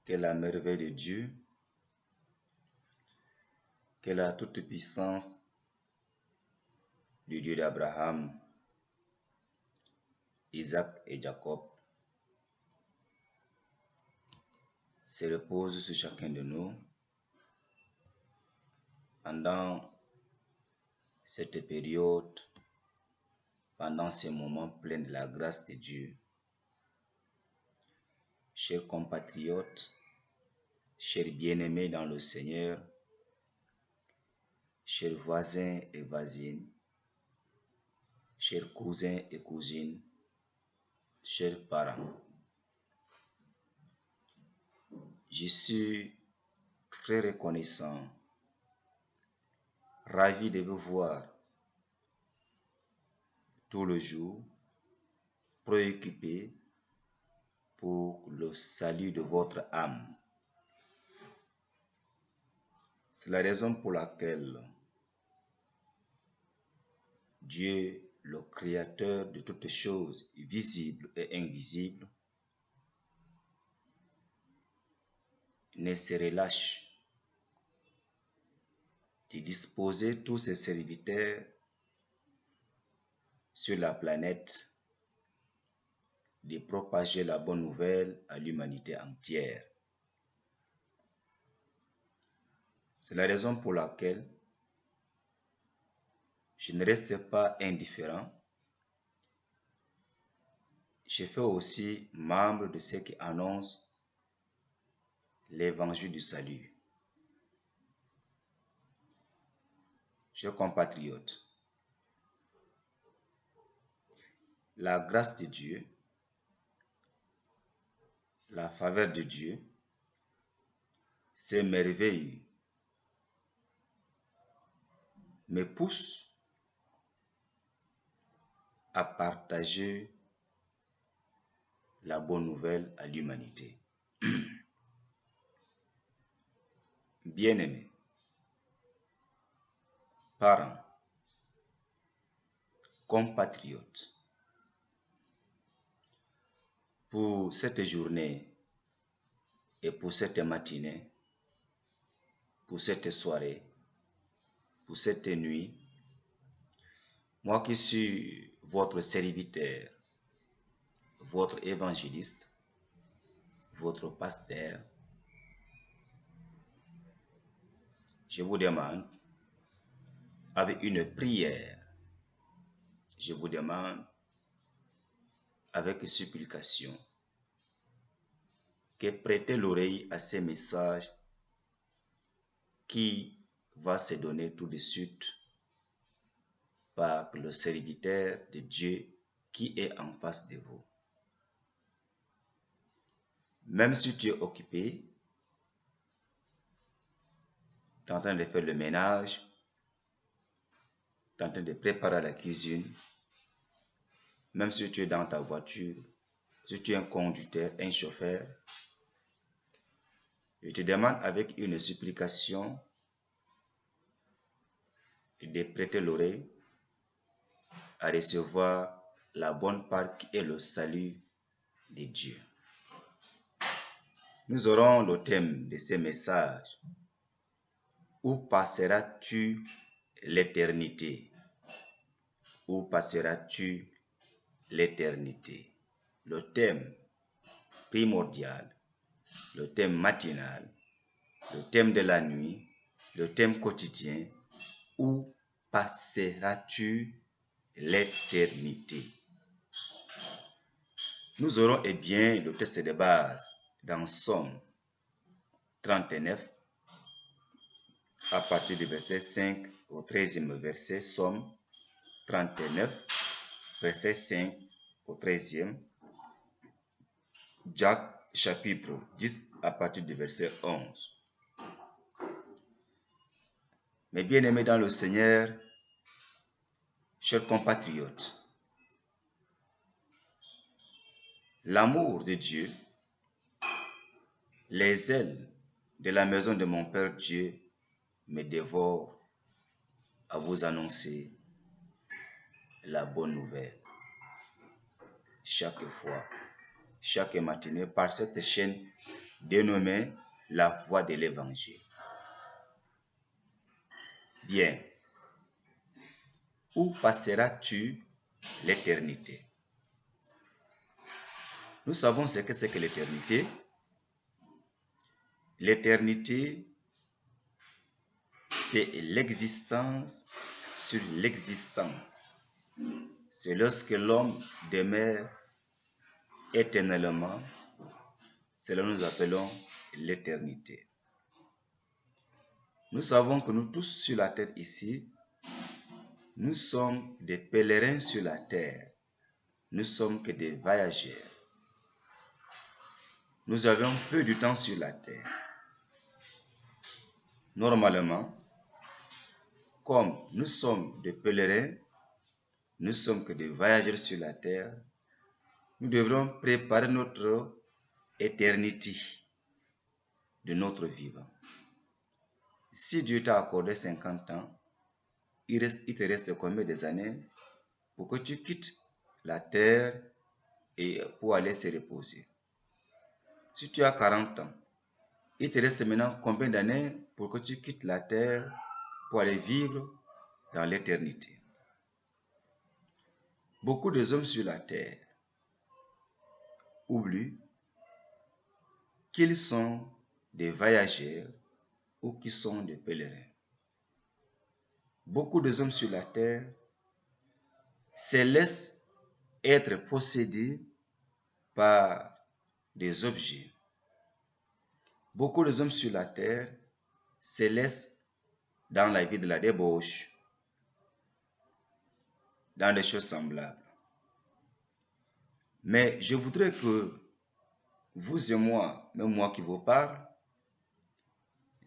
Quelle est la merveille de Dieu, quelle est la toute-puissance du Dieu d'Abraham, Isaac et Jacob se repose sur chacun de nous pendant cette période, pendant ces moments pleins de la grâce de Dieu. Chers compatriotes, chers bien-aimés dans le Seigneur, chers voisins et voisines, chers cousins et cousines, chers parents, je suis très reconnaissant, ravi de vous voir tout le jour, préoccupé pour le salut de votre âme. C'est la raison pour laquelle Dieu, le Créateur de toutes choses, visibles et invisibles, ne se relâche de disposer tous ses serviteurs sur la planète, de propager la bonne nouvelle à l'humanité entière. C'est la raison pour laquelle je ne reste pas indifférent. Je fais aussi membre de ceux qui annoncent l'évangile du salut. Chers compatriotes, la grâce de Dieu, la faveur de Dieu, ces merveilles me poussent à partager la bonne nouvelle à l'humanité. Bien-aimés, parents, compatriotes, pour cette journée et pour cette matinée, pour cette soirée, pour cette nuit, moi qui suis votre serviteur, votre évangéliste, votre pasteur, je vous demande, avec une prière, je vous demande, avec supplication, que prêtez l'oreille à ces messages qui va se donner tout de suite par le serviteur de Dieu qui est en face de vous. Même si tu es occupé, tu es en train de faire le ménage, tu es en train de préparer la cuisine, même si tu es dans ta voiture, si tu es un conducteur, un chauffeur, je te demande avec une supplication de prêter l'oreille à recevoir la bonne part qui est le salut de Dieu. Nous aurons le thème de ces messages. Où passeras-tu l'éternité? Où passeras-tu l'éternité? Le thème primordial, le thème matinal, le thème de la nuit, le thème quotidien. Où passeras-tu l'éternité? Nous aurons le texte de base dans Somme 39 à partir du verset 5 au 13e verset. Somme 39, verset 5 au 13e. Jacques chapitre 10 à partir du verset 11. Mes bien-aimés dans le Seigneur, chers compatriotes, l'amour de Dieu, les ailes de la maison de mon Père Dieu me dévorent à vous annoncer la bonne nouvelle. Chaque fois, chaque matinée, par cette chaîne dénommée la voie de l'évangile. Bien. Où passeras-tu l'éternité? Nous savons ce que c'est que l'éternité. L'éternité, c'est l'existence sur l'existence. C'est lorsque l'homme demeure éternellement. Cela nous appelons l'éternité. Nous savons que nous tous sur la terre ici, nous sommes des pèlerins sur la terre. Nous sommes que des voyageurs. Nous avons peu de temps sur la terre. Normalement, comme nous sommes des pèlerins, nous sommes que des voyageurs sur la terre, nous devrons préparer notre éternité de notre vivant. Si Dieu t'a accordé 50 ans, il te reste combien des années pour que tu quittes la terre et pour aller se reposer? Si tu as 40 ans, il te reste maintenant combien d'années pour que tu quittes la terre pour aller vivre dans l'éternité? Beaucoup des hommes sur la terre oublient qu'ils sont des voyageurs ou qu'ils sont des pèlerins. Beaucoup des hommes sur la terre se laissent être possédés par des objets. Beaucoup des hommes sur la terre se laissent dans la vie de la débauche, dans des choses semblables. Mais je voudrais que vous et moi, même moi qui vous parle,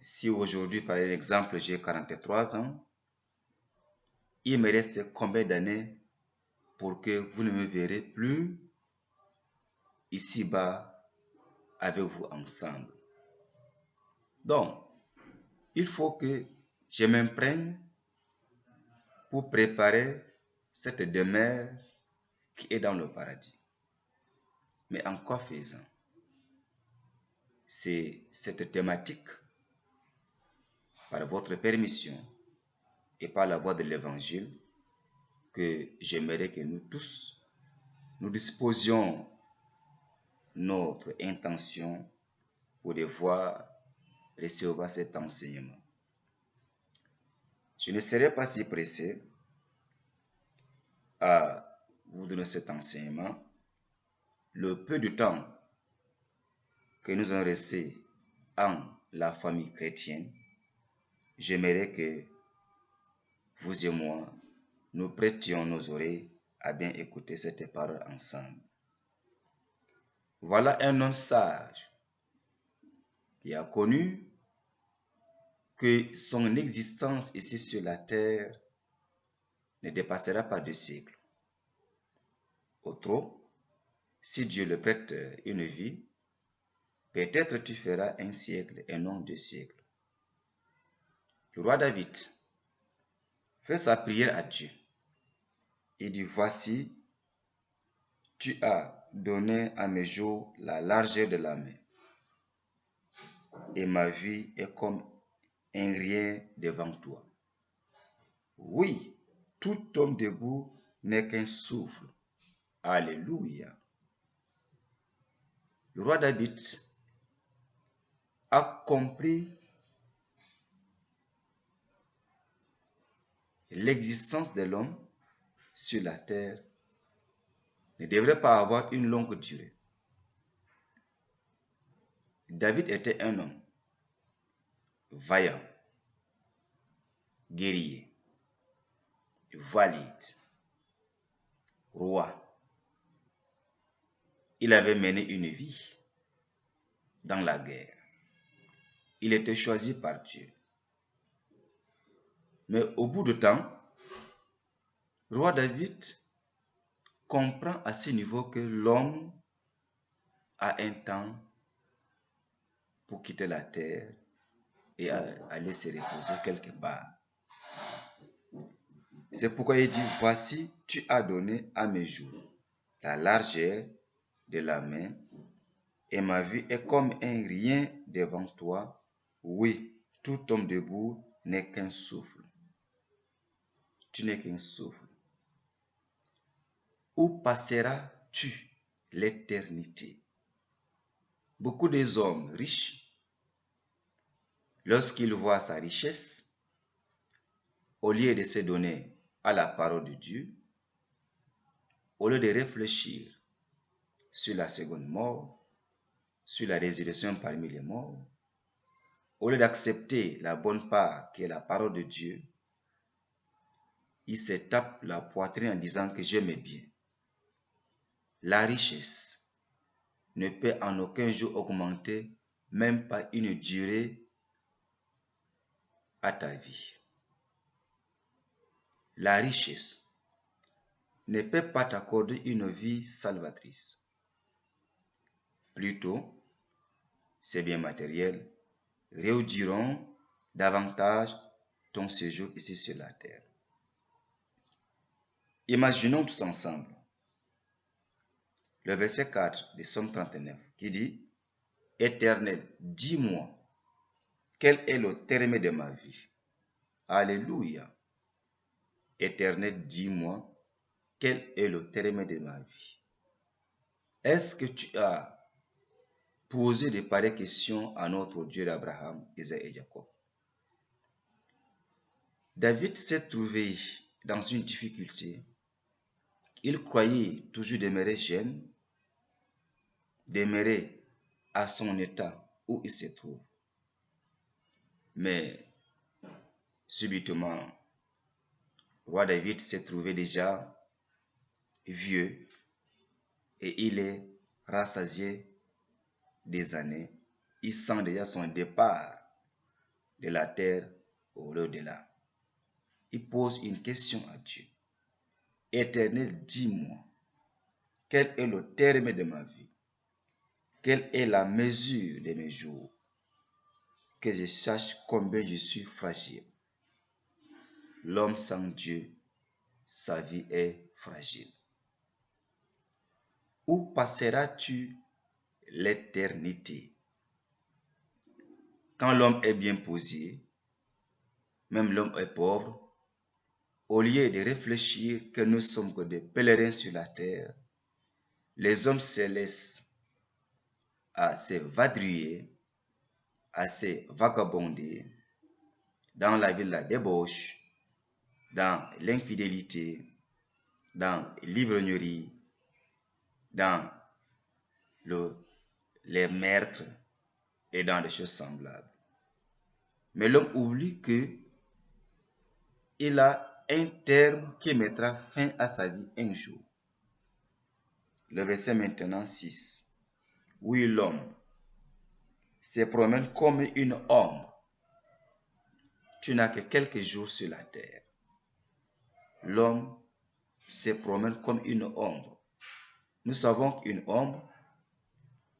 si aujourd'hui, par exemple, j'ai 43 ans, il me reste combien d'années pour que vous ne me verrez plus ici-bas avec vous ensemble? Donc, il faut que je m'imprègne pour préparer cette demeure qui est dans le paradis. Mais en quoi faisant? C'est cette thématique, par votre permission et par la voie de l'évangile, que j'aimerais que nous tous, nous disposions notre intention pour devoir recevoir cet enseignement. Je ne serai pas si pressé à vous donner cet enseignement. Le peu de temps que nous allons rester en la famille chrétienne, j'aimerais que vous et moi, nous prêtions nos oreilles à bien écouter cette parole ensemble. Voilà un homme sage qui a connu que son existence ici sur la terre ne dépassera pas 2 siècles. Au trop, si Dieu le prête une vie, peut-être tu feras 1 siècle et non 2 siècles. Le roi David fait sa prière à Dieu. Il dit, voici, tu as donné à mes jours la largeur de la main, et ma vie est comme un rien devant toi. Oui, tout homme debout n'est qu'un souffle. Alléluia. Le roi David a compris l'existence de l'homme sur la terre ne devrait pas avoir une longue durée. David était un homme vaillant, guerrier, valide, roi. Il avait mené une vie dans la guerre. Il était choisi par Dieu. Mais au bout de temps, le roi David comprend à ce niveau que l'homme a un temps pour quitter la terre et aller se reposer quelque part. C'est pourquoi il dit, voici, tu as donné à mes jours la largeur de la main et ma vie est comme un rien devant toi. Oui, tout homme debout n'est qu'un souffle. Tu n'es qu'un souffle. Où passeras-tu l'éternité? Beaucoup des hommes riches, lorsqu'ils voient sa richesse, au lieu de se donner à la parole de Dieu, au lieu de réfléchir sur la seconde mort, sur la résurrection parmi les morts, au lieu d'accepter la bonne part qui est la parole de Dieu, ils se tapent la poitrine en disant que j'aime bien. La richesse ne peut en aucun jour augmenter, même pas une durée à ta vie. La richesse ne peut pas t'accorder une vie salvatrice. Plutôt, ces biens matériels réduiront davantage ton séjour ici sur la terre. Imaginons tous ensemble le verset 4 de Somme 39 qui dit « Éternel, dis-moi, quel est le terme de ma vie? » Alléluia. Éternel, dis-moi, quel est le terme de ma vie? Est-ce que tu as posé de pareilles questions à notre Dieu d'Abraham, Isaac et Jacob? David s'est trouvé dans une difficulté. Il croyait toujours demeurer jeune, demeurer à son état où il se trouve. Mais subitement, le roi David s'est trouvé déjà vieux et il est rassasié des années. Il sent déjà son départ de la terre au-delà. Il pose une question à Dieu. Éternel, dis-moi, quel est le terme de ma vie? Quelle est la mesure de mes jours? Que je sache combien je suis fragile. L'homme sans Dieu, sa vie est fragile. Où passeras-tu l'éternité? Quand l'homme est bien posé, même l'homme est pauvre, au lieu de réfléchir que nous sommes que des pèlerins sur la terre, les hommes se laissent à se vadrouiller, à se vagabonder dans la vie de la débauche, dans l'infidélité, dans l'ivrognerie, dans les meurtres et dans des choses semblables. Mais l'homme oublie qu'il a un terme qui mettra fin à sa vie un jour. Le verset maintenant 6. Oui, l'homme se promène comme une ombre. Tu n'as que quelques jours sur la terre. L'homme se promène comme une ombre. Nous savons qu'une ombre,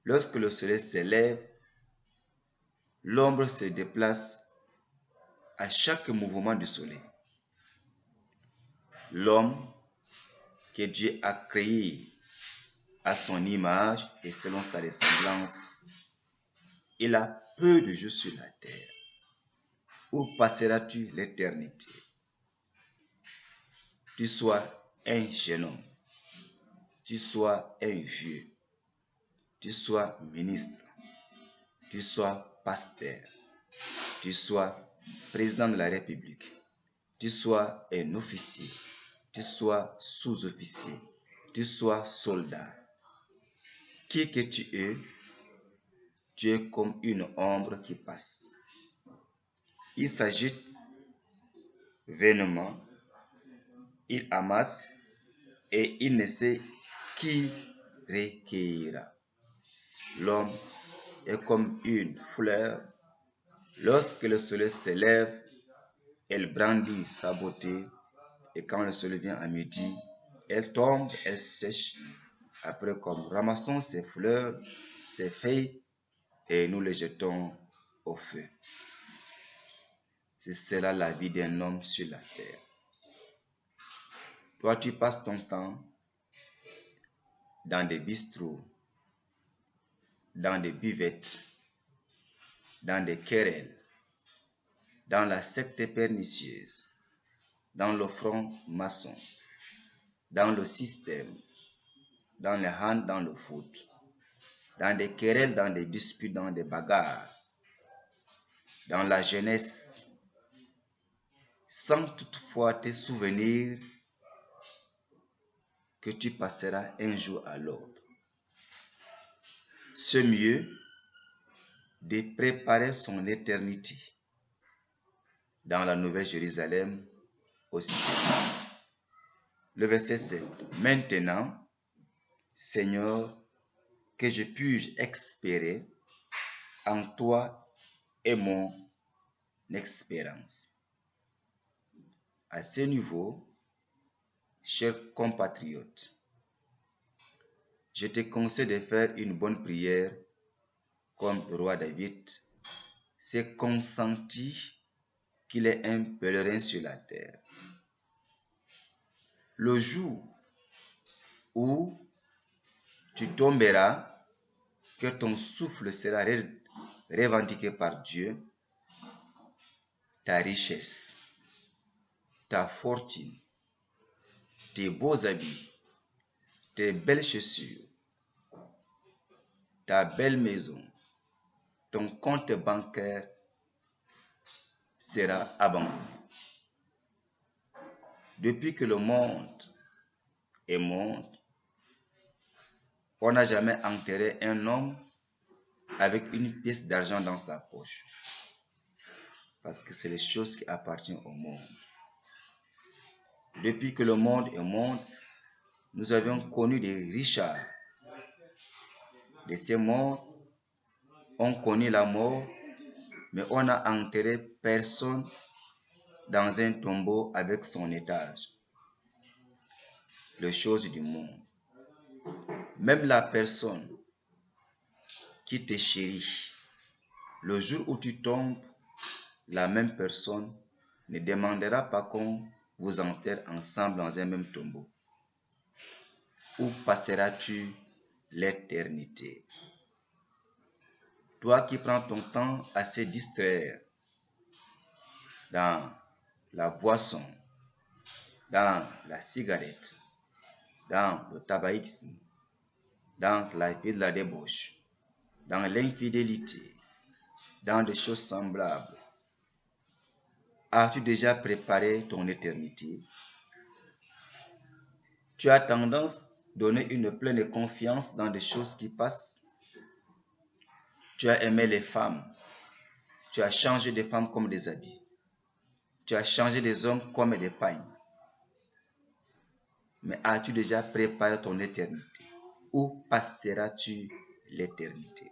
lorsque le soleil s'élève, l'ombre se déplace à chaque mouvement du soleil. L'homme que Dieu a créé à son image et selon sa ressemblance, il a peu de jours sur la terre. Où passeras-tu l'éternité? Tu sois un jeune homme, tu sois un vieux, tu sois ministre, tu sois pasteur, tu sois président de la République, tu sois un officier, tu sois sous-officier, tu sois soldat. Qui que tu es comme une ombre qui passe. Il s'agite vainement, il amasse et il ne sait qui recueillera. L'homme est comme une fleur. Lorsque le soleil s'élève, elle brandit sa beauté et quand le soleil vient à midi, elle tombe, elle sèche. Après, comme ramassons ces fleurs, ces feuilles et nous les jetons au feu. C'est cela la vie d'un homme sur la terre. Toi, tu passes ton temps dans des bistrots, dans des buvettes, dans des querelles, dans la secte pernicieuse, dans le front maçon, dans le système, dans les hand, dans le foot, dans des querelles, dans des disputes, dans des bagarres, dans la jeunesse, sans toutefois te souvenir que tu passeras un jour à l'autre. C'est mieux de préparer son éternité dans la Nouvelle Jérusalem au ciel. Le verset 7. Maintenant, Seigneur, que je puisse espérer en toi et mon espérance. À ce niveau, chers compatriotes, je te conseille de faire une bonne prière comme le roi David s'est consenti qu'il est un pèlerin sur la terre. Le jour où tu tomberas, que ton souffle sera revendiqué par Dieu, ta richesse, ta fortune, tes beaux habits, tes belles chaussures, ta belle maison, ton compte bancaire sera abandonné. Depuis que le monde est monde, on n'a jamais enterré un homme avec une pièce d'argent dans sa poche. Parce que c'est les choses qui appartiennent au monde. Depuis que le monde est monde, nous avions connu des richards. De ces morts, on connaît la mort, mais on n'a enterré personne dans un tombeau avec son étage. Les choses du monde. Même la personne qui te chérit, le jour où tu tombes, la même personne ne demandera pas qu'on vous enterre ensemble dans un même tombeau. Où passeras-tu l'éternité? Toi qui prends ton temps à se distraire dans la boisson, dans la cigarette, dans le tabagisme, dans la vie de la débauche, dans l'infidélité, dans des choses semblables. As-tu déjà préparé ton éternité? Tu as tendance à donner une pleine confiance dans des choses qui passent. Tu as aimé les femmes. Tu as changé des femmes comme des habits. Tu as changé des hommes comme des pagnes. Mais as-tu déjà préparé ton éternité? Où passeras-tu l'éternité?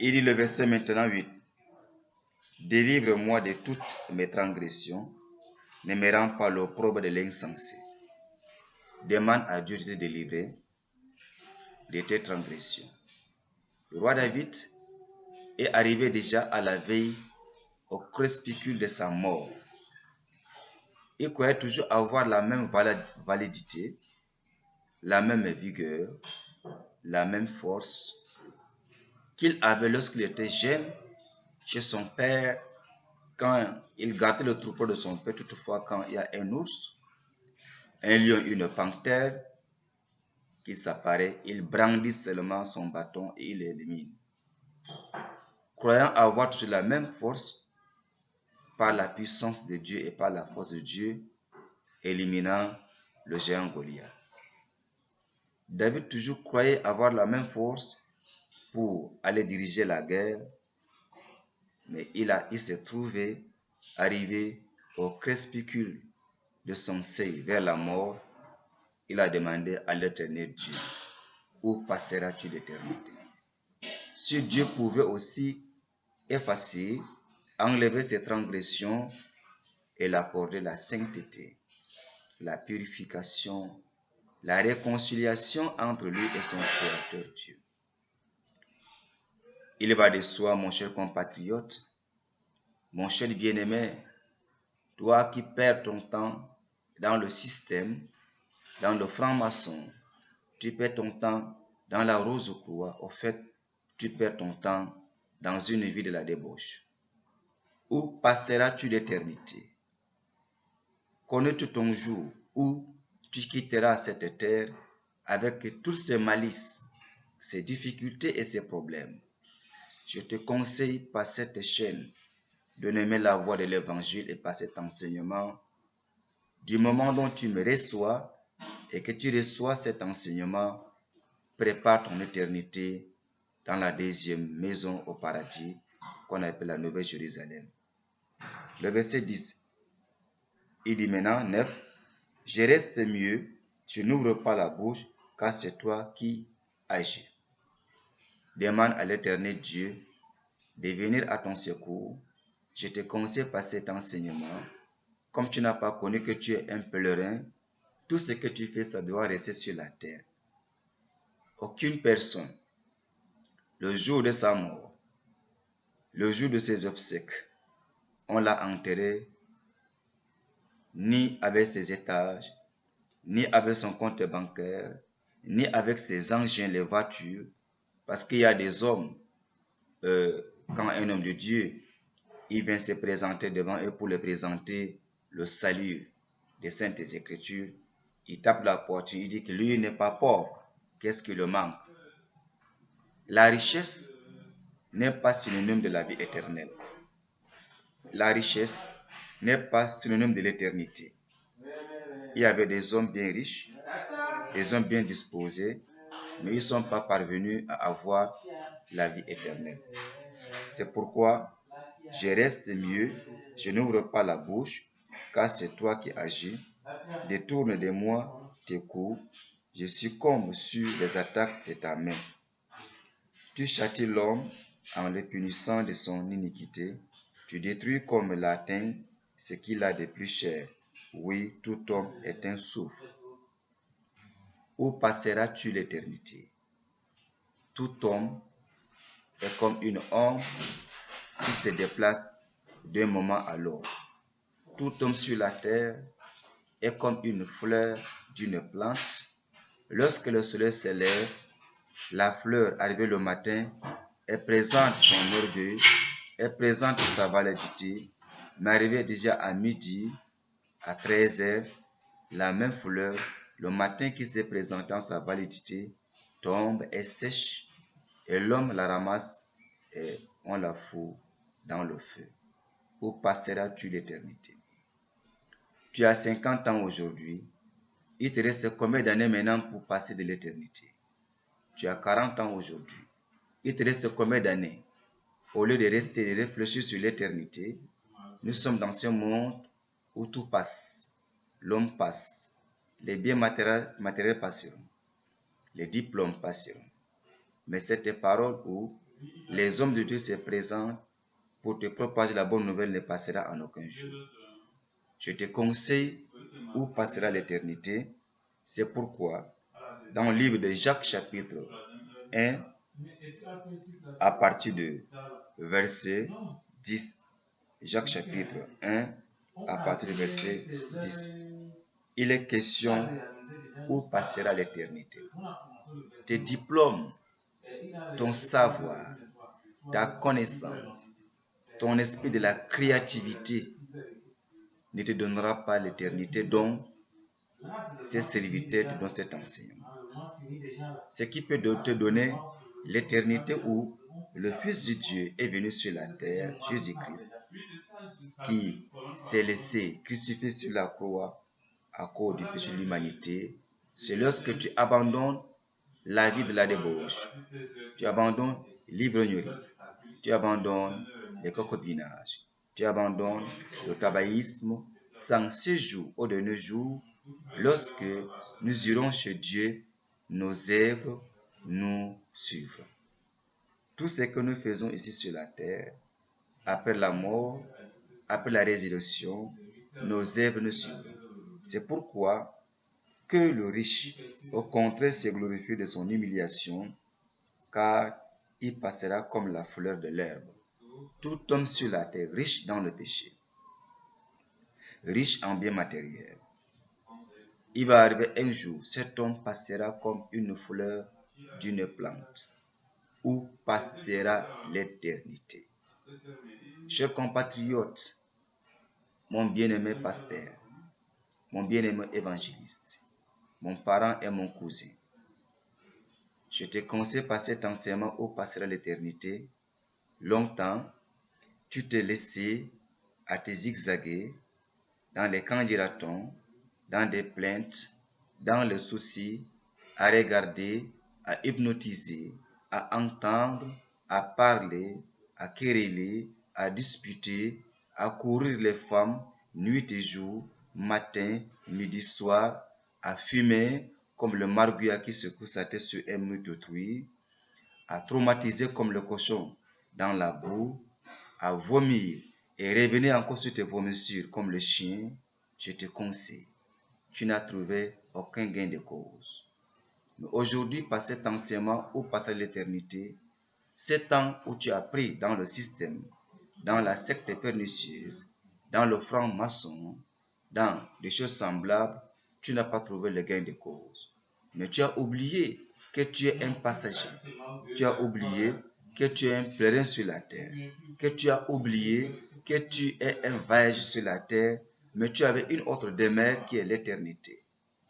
Il dit le verset maintenant 8. Délivre-moi de toutes mes transgressions, ne me rends pas l'opprobre de l'insensé. Demande à Dieu de te délivrer de tes transgressions. Le roi David est arrivé déjà à la veille au crépuscule de sa mort. Il croyait toujours avoir la même validité, la même vigueur, la même force qu'il avait lorsqu'il était jeune chez son père, quand il gardait le troupeau de son père. Toutefois, quand il y a un ours, un lion, une panthère qui s'apparaît, il brandit seulement son bâton et il l'élimine. Croyant avoir toujours la même force, par la puissance de Dieu et par la force de Dieu, éliminant le géant Goliath. David toujours croyait avoir la même force pour aller diriger la guerre, mais il s'est trouvé arrivé au crépuscule de son seuil vers la mort. Il a demandé à l'Éternel Dieu, où passeras-tu l'éternité? Si Dieu pouvait aussi effacer, enlever ses transgressions et l'accorder la sainteté, la purification, la réconciliation entre lui et son Créateur Dieu. Il va de soi, mon cher compatriote, mon cher bien-aimé, toi qui perds ton temps dans le système, dans le franc-maçon, tu perds ton temps dans la rose croix, au fait, tu perds ton temps dans une vie de la débauche. Où passeras-tu l'éternité? Connais-tu ton jour où tu quitteras cette terre avec tous ses malices, ses difficultés et ses problèmes? Je te conseille par cette chaîne de nommer la voie de l'évangile et par cet enseignement. Du moment dont tu me reçois et que tu reçois cet enseignement, prépare ton éternité dans la deuxième maison au paradis qu'on appelle la Nouvelle Jérusalem. Le verset 10, il dit maintenant, 9, je reste mieux, je n'ouvre pas la bouche, car c'est toi qui agis. Demande à l'Éternel Dieu de venir à ton secours. Je te conseille par cet enseignement, comme tu n'as pas connu que tu es un pèlerin, tout ce que tu fais, ça doit rester sur la terre. Aucune personne, le jour de sa mort, le jour de ses obsèques, on l'a enterré ni avec ses étages, ni avec son compte bancaire, ni avec ses engins, les voitures, parce qu'il y a des hommes, quand un homme de Dieu, il vient se présenter devant eux pour leur présenter le salut des Saintes Écritures, il tape la porte, il dit que lui n'est pas pauvre, qu'est-ce qui le manque? La richesse n'est pas synonyme de la vie éternelle. La richesse n'est pas synonyme de l'éternité. Il y avait des hommes bien riches, des hommes bien disposés, mais ils ne sont pas parvenus à avoir la vie éternelle. C'est pourquoi je reste mieux, je n'ouvre pas la bouche, car c'est toi qui agis. Détourne de moi tes coups, je succombe sur les attaques de ta main. Tu châties l'homme en le punissant de son iniquité. Tu détruis comme latin ce qu'il a de plus cher. Oui, tout homme est un souffle. Où passeras-tu l'éternité? Tout homme est comme une ombre qui se déplace d'un moment à l'autre. Tout homme sur la terre est comme une fleur d'une plante. Lorsque le soleil se lève, la fleur arrivée le matin, elle présente son orgueil, elle présente sa validité, mais arrivée déjà à midi, à 13h, la même fleur, le matin qui s'est présentant sa validité, tombe et sèche, et l'homme la ramasse et on la fout dans le feu. Où passeras-tu l'éternité? Tu as 50 ans aujourd'hui, il te reste combien d'années maintenant pour passer de l'éternité? Tu as 40 ans aujourd'hui, il te reste combien d'années? Au lieu de rester et de réfléchir sur l'éternité, nous sommes dans ce monde où tout passe. L'homme passe. Les biens matériels passeront. Les diplômes passeront. Mais cette parole où les hommes de Dieu se présentent pour te propager la bonne nouvelle ne passera en aucun jour. Je te conseille où passera l'éternité. C'est pourquoi, dans le livre de Jacques chapitre 1, à partir de verset 10, Jacques chapitre 1, à partir du verset 10, il est question où passera l'éternité. Tes diplômes, ton savoir, ta connaissance, ton esprit de la créativité ne te donnera pas l'éternité dont ces serviteurs te donnent cet enseignement. Ce qui peut te donner l'éternité où le Fils de Dieu est venu sur la terre, Jésus-Christ, qui s'est laissé crucifier sur la croix à cause du péché de l'humanité, c'est lorsque tu abandonnes la vie de la débauche, tu abandonnes l'ivrognerie, tu abandonnes le concubinage, tu abandonnes le tabagisme, sans ce jour au dernier jour, lorsque nous irons chez Dieu, nos œuvres nous suivent. Tout ce que nous faisons ici sur la terre, après la mort, après la résurrection, nos œuvres nous suivent. C'est pourquoi que le riche, au contraire, se glorifie de son humiliation, car il passera comme la fleur de l'herbe. Tout homme sur la terre, riche dans le péché, riche en biens matériels, il va arriver un jour, cet homme passera comme une fleur d'une plante? Où passera l'éternité? Chers compatriotes, mon bien-aimé pasteur, mon bien-aimé évangéliste, mon parent et mon cousin, je te conseille par cet enseignement où passera l'éternité. Longtemps, tu t'es laissé à te zigzaguer dans les candidatons, dans des plaintes, dans le souci, à regarder, à hypnotiser, à entendre, à parler, à quereller, à disputer, à courir les femmes, nuit et jour, matin, midi, soir, à fumer comme le marguillat qui secoue sa tête sur un mur d'autrui, à traumatiser comme le cochon dans la boue, à vomir et revenir encore sur tes vomissures comme le chien, je te conseille, tu n'as trouvé aucun gain de cause. Mais aujourd'hui, par cet enseignement ou par l'éternité, ce temps où tu as pris dans le système, dans la secte pernicieuse, dans le franc-maçon, dans des choses semblables, tu n'as pas trouvé le gain de cause. Mais tu as oublié que tu es un passager. Tu as oublié que tu es un pèlerin sur la terre. Que tu as oublié que tu es un voyage sur la terre, mais tu avais une autre demeure qui est l'éternité.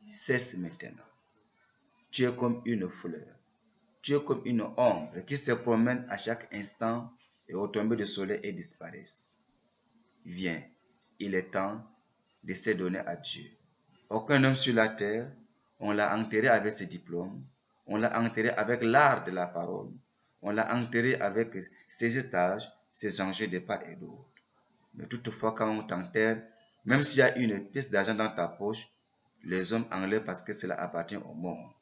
Cesse maintenant. Tu es comme une fleur. Tu es comme une ombre qui se promène à chaque instant et au tomber du soleil et disparaissent. Viens, il est temps de se donner à Dieu. Aucun homme sur la terre, on l'a enterré avec ses diplômes, on l'a enterré avec l'art de la parole, on l'a enterré avec ses étages, ses enjeux de part et d'autre. Mais toutefois, quand on t'enterre, même s'il y a une pièce d'argent dans ta poche, les hommes enlèvent parce que cela appartient au monde.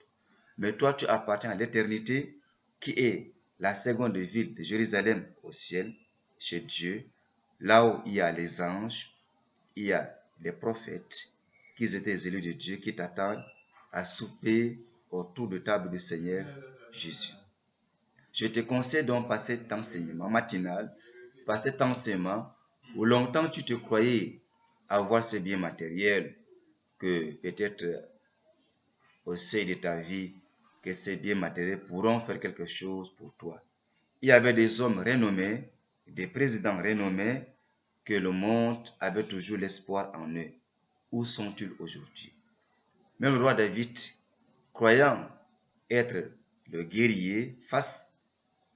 Mais toi, tu appartiens à l'éternité, qui est la seconde ville de Jérusalem au ciel, chez Dieu, là où il y a les anges, il y a les prophètes, qui étaient les élus de Dieu, qui t'attendent à souper autour de table du Seigneur Jésus. Je te conseille donc par cet enseignement matinal, par cet enseignement où longtemps tu te croyais avoir ces biens matériels, que peut-être au seuil de ta vie, que ces biens matériels pourront faire quelque chose pour toi. Il y avait des hommes renommés, des présidents renommés, que le monde avait toujours l'espoir en eux. Où sont-ils aujourd'hui? Même le roi David, croyant être le guerrier face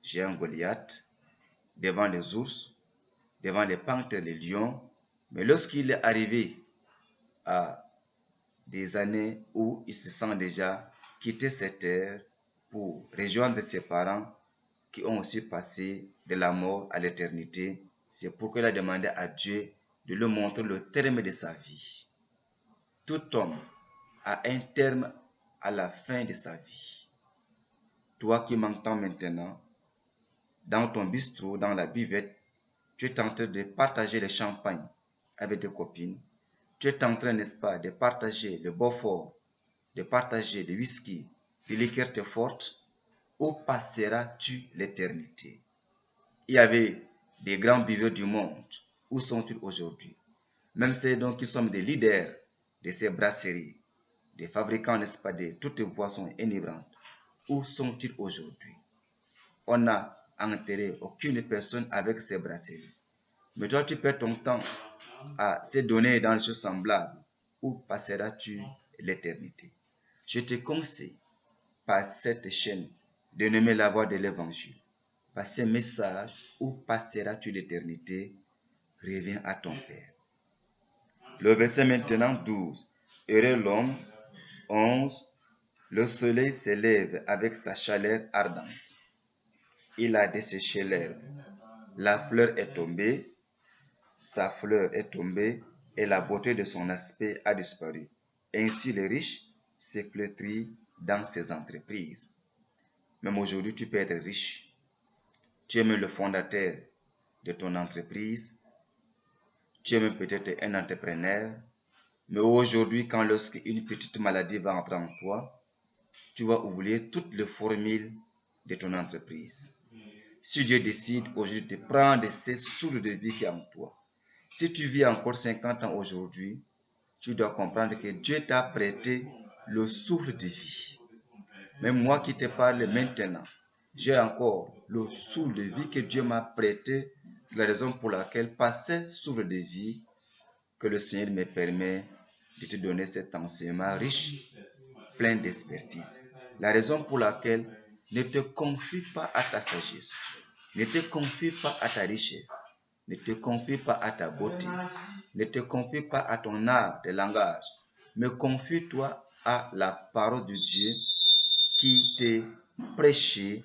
géant Goliath, devant les ours, devant les panthères, les lions, mais lorsqu'il est arrivé à des années où il se sent déjà quitter cette terre pour rejoindre ses parents qui ont aussi passé de la mort à l'éternité, c'est pourquoi il a demandé à Dieu de lui montrer le terme de sa vie. Tout homme a un terme à la fin de sa vie. Toi qui m'entends maintenant, dans ton bistrot, dans la buvette, tu es en train de partager le champagne avec tes copines. Tu es en train, n'est-ce pas, de partager le Beaufort, de partager le whisky, des liqueurs très fortes. Où passeras-tu l'éternité? Il y avait des grands buveurs du monde. Où sont-ils aujourd'hui? Même ceux donc qui sont des leaders de ces brasseries, des fabricants, n'est-ce pas, de toutes les boissons enivrantes. Où sont-ils aujourd'hui? On n'a enterré aucune personne avec ces brasseries. Mais toi, tu perds ton temps à se donner dans les choses semblables. Où passeras-tu l'éternité? Je te conseille, par cette chaîne, de nommer la voix de l'évangile. Par ces messages, où passeras-tu l'éternité? Reviens à ton Père. Le verset maintenant 12. Heureux l'homme. 11. Le soleil s'élève avec sa chaleur ardente. Il a desséché l'herbe. La fleur est tombée. Sa fleur est tombée et la beauté de son aspect a disparu. Ainsi le riche s'est flétri dans ses entreprises. Même aujourd'hui, tu peux être riche. Tu es même le fondateur de ton entreprise. Tu es même peut-être un entrepreneur. Mais aujourd'hui, lorsque une petite maladie va entrer en toi, tu vas oublier toutes les formules de ton entreprise. Si Dieu décide aujourd'hui de prendre ces souffles de vie qui est en toi, si tu vis encore 50 ans aujourd'hui, tu dois comprendre que Dieu t'a prêté le souffle de vie. Mais moi qui te parle maintenant, j'ai encore le souffle de vie que Dieu m'a prêté. C'est la raison pour laquelle, par ce souffle de vie, que le Seigneur me permet de te donner cet enseignement riche, plein d'expertise. La raison pour laquelle ne te confie pas à ta sagesse, ne te confie pas à ta richesse, ne te confie pas à ta beauté, ne te confie pas à ton art de langage, mais confie-toi à la parole de Dieu qui t'est prêchée,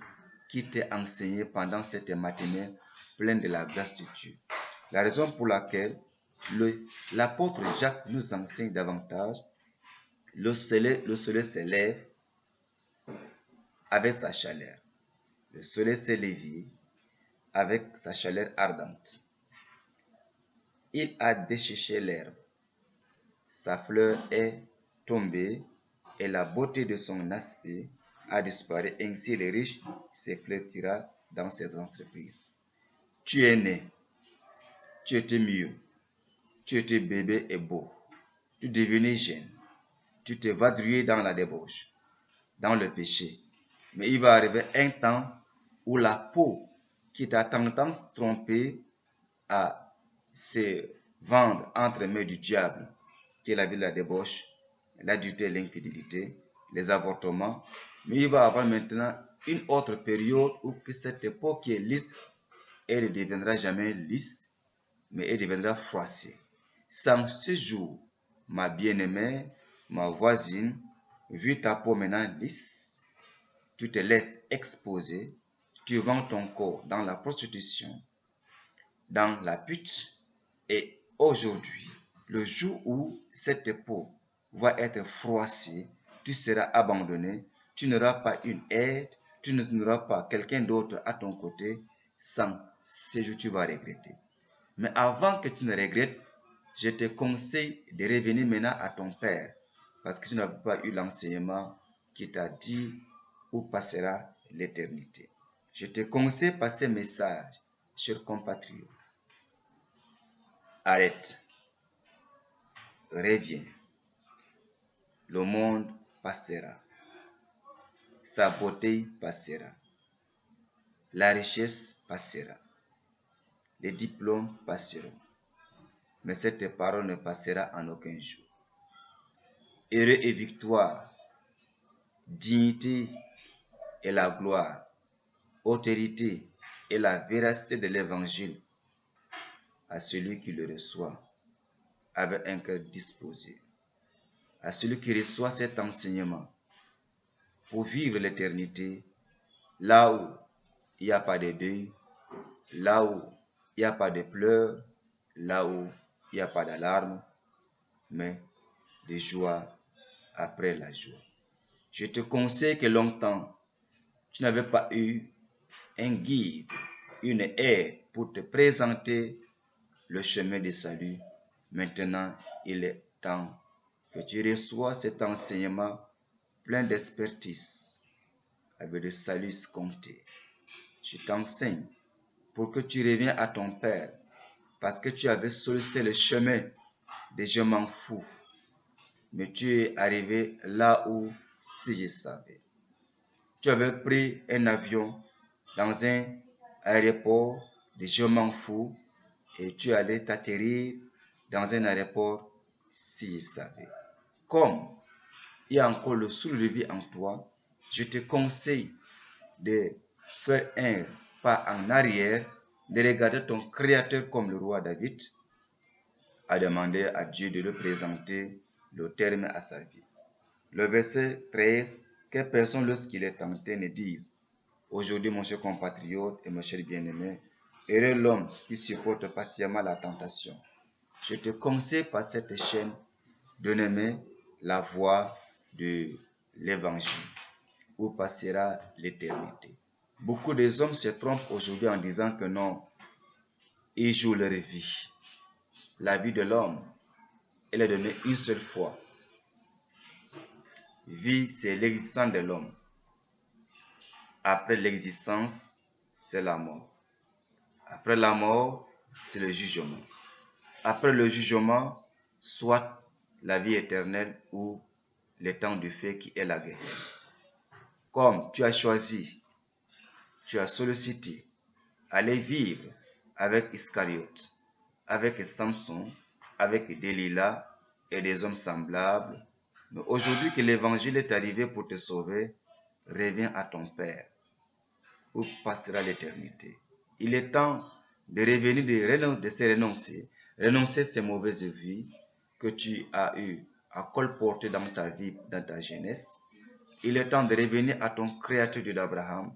qui t'est enseignée pendant cette matinée pleine de la grâce de Dieu. La raison pour laquelle l'apôtre Jacques nous enseigne davantage, le soleil s'élève avec sa chaleur. Le soleil s'est levé avec sa chaleur ardente. Il a desséché l'herbe. Sa fleur est tombée et la beauté de son aspect a disparu. Ainsi, le riche s'éclaircira dans ses entreprises. Tu es né, tu étais mieux, tu étais bébé et beau. Tu devenais jeune, tu te vadrouillais dans la débauche, dans le péché. Mais il va arriver un temps où la peau qui t'a tendance trompée à se vendre entre les mains du diable, qui est la vie de la débauche, l'adultère, l'infidélité, les avortements. Mais il va y avoir maintenant une autre période où que cette peau qui est lisse, elle ne deviendra jamais lisse, mais elle deviendra froissée. Sans ce jour, ma bien-aimée, ma voisine, vu ta peau maintenant lisse, tu te laisses exposer, tu vends ton corps dans la prostitution, dans la pute, et aujourd'hui, le jour où cette peau va être froissée, tu seras abandonné, tu n'auras pas une aide, tu n'auras pas quelqu'un d'autre à ton côté, sans ce jour tu vas regretter. Mais avant que tu ne regrettes, je te conseille de revenir maintenant à ton Père, parce que tu n'as pas eu l'enseignement qui t'a dit où passera l'éternité. Je te conseille par ces messages, chers compatriotes. Arrête, reviens. Le monde passera. Sa beauté passera. La richesse passera. Les diplômes passeront. Mais cette parole ne passera en aucun jour. Heureux et victoire, dignité et la gloire, autorité et la véracité de l'évangile à celui qui le reçoit avec un cœur disposé, à celui qui reçoit cet enseignement pour vivre l'éternité là où il n'y a pas de deuil, là où il n'y a pas de pleurs, là où il n'y a pas d'alarme, mais de joie après la joie. Je te conseille que longtemps, tu n'avais pas eu un guide, une aide pour te présenter le chemin du salut. Maintenant, il est temps que tu reçois cet enseignement plein d'expertise, avec le salut escompté. Je t'enseigne pour que tu reviennes à ton Père, parce que tu avais sollicité le chemin des je m'en fous. Mais tu es arrivé là où, si je savais. Tu avais pris un avion dans un aéroport de je m'en fous et tu allais t'atterrir dans un aéroport si je savais. Comme il y a encore le souffle de vie en toi, je te conseille de faire un pas en arrière, de regarder ton Créateur comme le roi David, à demander à Dieu de lui présenter le terme à sa vie. Le verset 13, que personne lorsqu'il est tenté ne dise: aujourd'hui, mon cher compatriote et mon cher bien-aimé, heureux l'homme qui supporte patiemment la tentation. Je te conseille par cette chaîne de n'aimer la voie de l'évangile, où passera l'éternité. Beaucoup des hommes se trompent aujourd'hui en disant que non, ils jouent leur vie. La vie de l'homme, elle est donnée une seule fois. Vie, c'est l'existence de l'homme. Après l'existence, c'est la mort. Après la mort, c'est le jugement. Après le jugement, soit la vie éternelle ou le temps du feu qui est la guerre. comme tu as choisi, tu as sollicité, aller vivre avec Iscariote, avec Samson, avec Delilah et des hommes semblables. Mais aujourd'hui que l'évangile est arrivé pour te sauver, reviens à ton Père, où passera l'éternité. Il est temps de revenir, de se renoncer ces mauvaises vies que tu as eu à colporter dans ta vie, dans ta jeunesse. Il est temps de revenir à ton Créateur Dieu d'Abraham,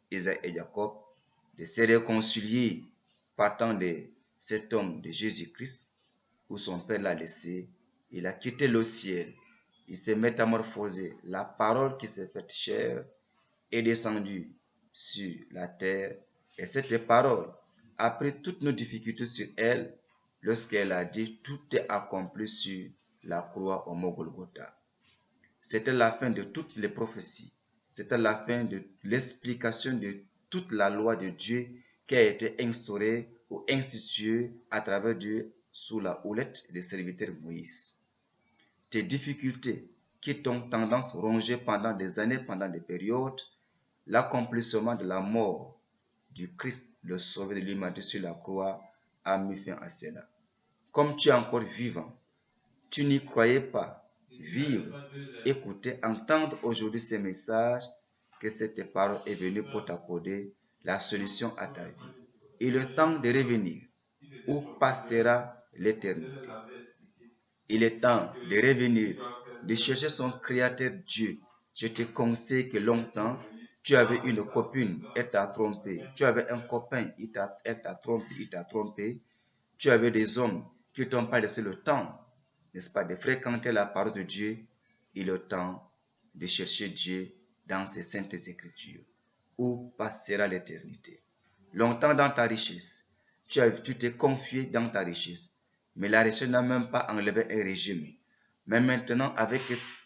Isaac et Jacob, de se réconcilier partant de cet homme de Jésus-Christ, où son Père l'a laissé. Il a quitté le ciel, il s'est métamorphosé. La parole qui s'est faite chair est descendue sur la terre. Et cette parole, après toutes nos difficultés sur elle, lorsqu'elle a dit tout est accompli sur la croix au mont Golgotha. C'était la fin de toutes les prophéties. C'était la fin de l'explication de toute la loi de Dieu qui a été instaurée ou instituée à travers Dieu sous la houlette des serviteurs Moïse. Tes difficultés qui t'ont tendance rongé pendant des années, pendant des périodes, l'accomplissement de la mort du Christ, le Sauveur de l'humanité sur la croix, a mis fin à cela. Comme tu es encore vivant, tu n'y croyais pas. Vivre, écouter, entendre aujourd'hui ces messages, que cette parole est venue pour t'accorder la solution à ta vie. Il est temps de revenir. Où passera l'éternité? Il est temps de revenir, de chercher son Créateur Dieu. Je te conseille que longtemps, tu avais une copine, elle t'a trompé. Tu avais un copain, elle t'a trompé, il t'a trompé. Tu avais des hommes qui ne t'ont pas laissé le temps, n'est-ce pas, de fréquenter la parole de Dieu. Il est temps de chercher Dieu dans ses saintes écritures. Où passera l'éternité? Longtemps dans ta richesse, tu t'es confié dans ta richesse, mais la richesse n'a même pas enlevé un régime. Mais maintenant, avec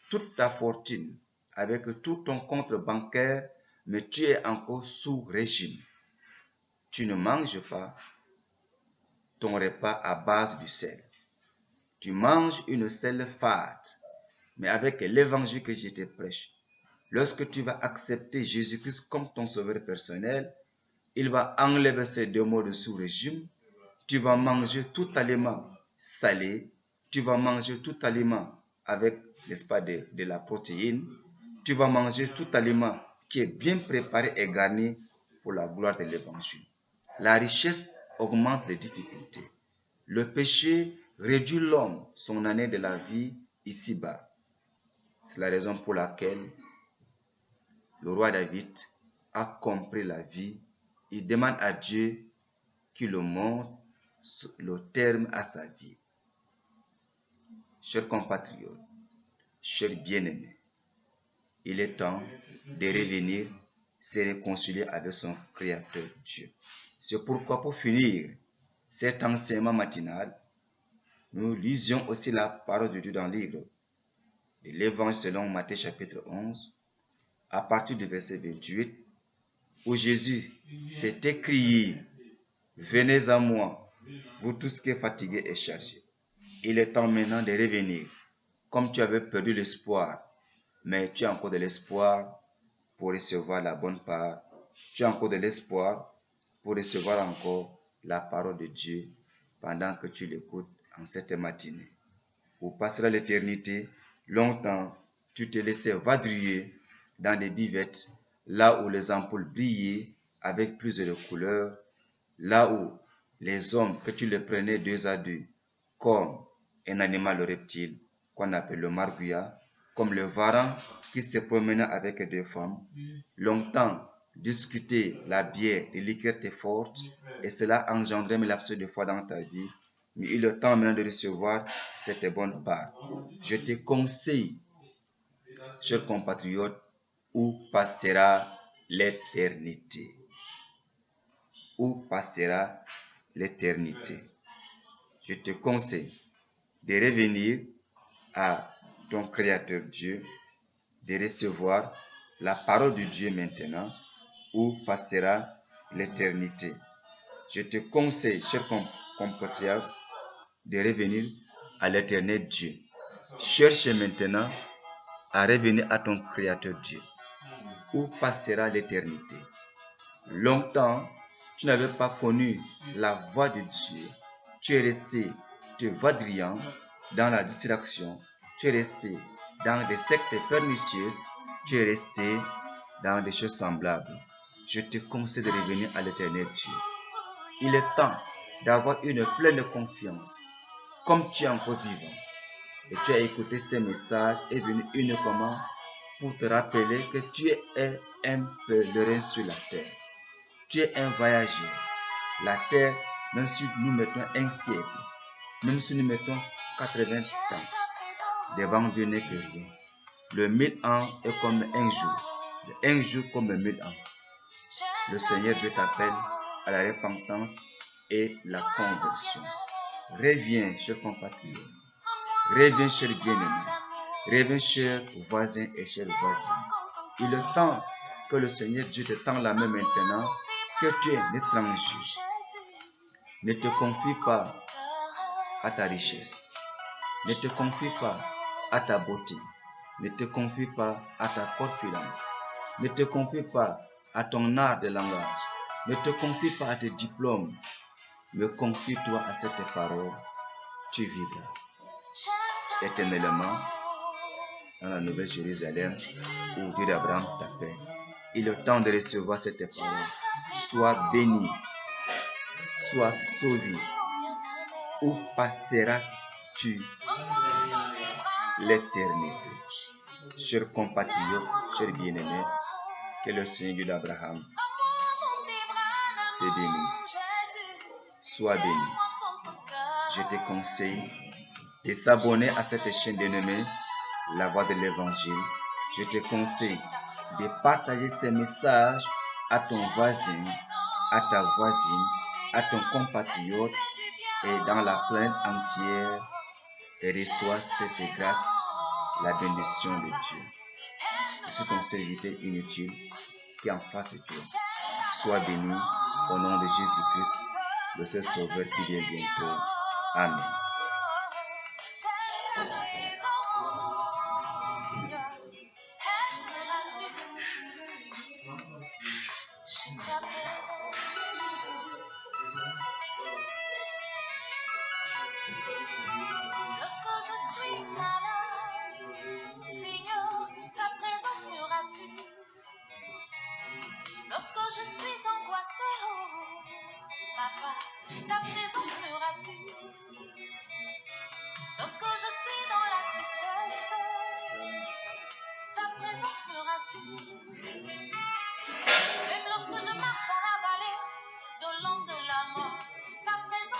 toute ta fortune, avec tout ton compte bancaire, mais tu es encore sous régime. Tu ne manges pas ton repas à base du sel. Tu manges une sel fade, mais avec l'évangile que je te prêche, lorsque tu vas accepter Jésus-Christ comme ton sauveur personnel, il va enlever ces deux mots de sous-régime. Tu vas manger tout aliment salé, tu vas manger tout aliment avec, n'est-ce pas, de la protéine, tu vas manger tout aliment qui est bien préparé et garni pour la gloire de l'évangile. La richesse augmente les difficultés. Le péché réduit l'homme son année de la vie ici-bas. C'est la raison pour laquelle le roi David a compris la vie. Il demande à Dieu qu'il le montre le terme à sa vie. Chers compatriotes, chers bien-aimés, il est temps de revenir se réconcilier avec son Créateur Dieu. C'est pourquoi, pour finir cet enseignement matinal, nous lisions aussi la parole de Dieu dans le livre de l'Évangile selon Matthieu chapitre 11, à partir du verset 28, où Jésus s'est écrié: « Venez à moi, vous tous qui êtes fatigués et chargés. » Il est temps maintenant de revenir. Comme tu avais perdu l'espoir, mais tu as encore de l'espoir pour recevoir la bonne part. Tu as encore de l'espoir pour recevoir encore la parole de Dieu pendant que tu l'écoutes en cette matinée. Où passera l'éternité, longtemps tu te laissais vadrouiller dans des bivettes, là où les ampoules brillaient avec plus de couleurs, là où les hommes, que tu les prenais deux à deux, comme un animal reptile qu'on appelle le marguya, comme le varan qui se promenait avec deux femmes. Longtemps, discuter la bière, les liqueurs étaient fortes, et cela engendrait une l'absence de foi dans ta vie. Mais il est temps maintenant de recevoir cette bonne part. Je te conseille, chers compatriotes, où passera l'éternité. Où passera l'éternité. Je te conseille de revenir à ton Créateur Dieu, de recevoir la parole de Dieu maintenant, où passera l'éternité. Je te conseille, chers compatriotes, de revenir à l'éternel Dieu. Cherche maintenant à revenir à ton Créateur Dieu. où passera l'éternité. Longtemps, tu n'avais pas connu la voix de Dieu. Tu es resté te vadriant dans la distraction. Tu es resté dans des sectes pernicieuses. Tu es resté dans des choses semblables. Je te conseille de revenir à l'Éternel Dieu. Il est temps d'avoir une pleine confiance, comme tu es encore vivant. Et tu as écouté ces messages et venu uniquement pour te rappeler que tu es un pèlerin sur la terre. Tu es un voyageur. La terre, même si nous mettons un siècle, même si nous mettons 80 ans, devant Dieu n'est que rien. Le 1000 ans est comme un jour. Un jour comme 1000 ans. Le Seigneur Dieu t'appelle à la repentance et la conversion. Reviens, cher compatriote. Reviens, cher bien-aimé. Reviens, chers voisins et chères voisines. Il est temps que le Seigneur Dieu te tend la main maintenant, que tu es un étranger. Ne te confie pas à ta richesse. Ne te confie pas à ta beauté. Ne te confie pas à ta corpulence. Ne te confie pas à ton art de langage. Ne te confie pas à tes diplômes. Mais confie-toi à cette parole. Tu vivras éternellement dans la Nouvelle Jérusalem où Dieu d'Abraham t'appelle. Il est temps de recevoir cette parole. Sois béni. Sois sauvé. Où passeras-tu l'éternité? Chers compatriotes, chers bien-aimés, que le Seigneur d'Abraham te bénisse. Sois béni. Je te conseille de s'abonner à cette chaîne dénommée La Voix de l'Évangile. Je te conseille de partager ces messages à ton voisin, à ta voisine, à ton compatriote et dans la planète entière et reçois cette grâce, la bénédiction de Dieu. Je suis ton serviteur inutile qui est en face de toi. Sois béni au nom de Jésus-Christ, le seul Sauveur qui vient bientôt. Amen. Lorsque je suis malade, Seigneur, ta présence me rassure. Lorsque je suis angoissée, oh, Papa, ta présence me rassure. Lorsque je suis dans la tristesse, ta présence me rassure. Même lorsque je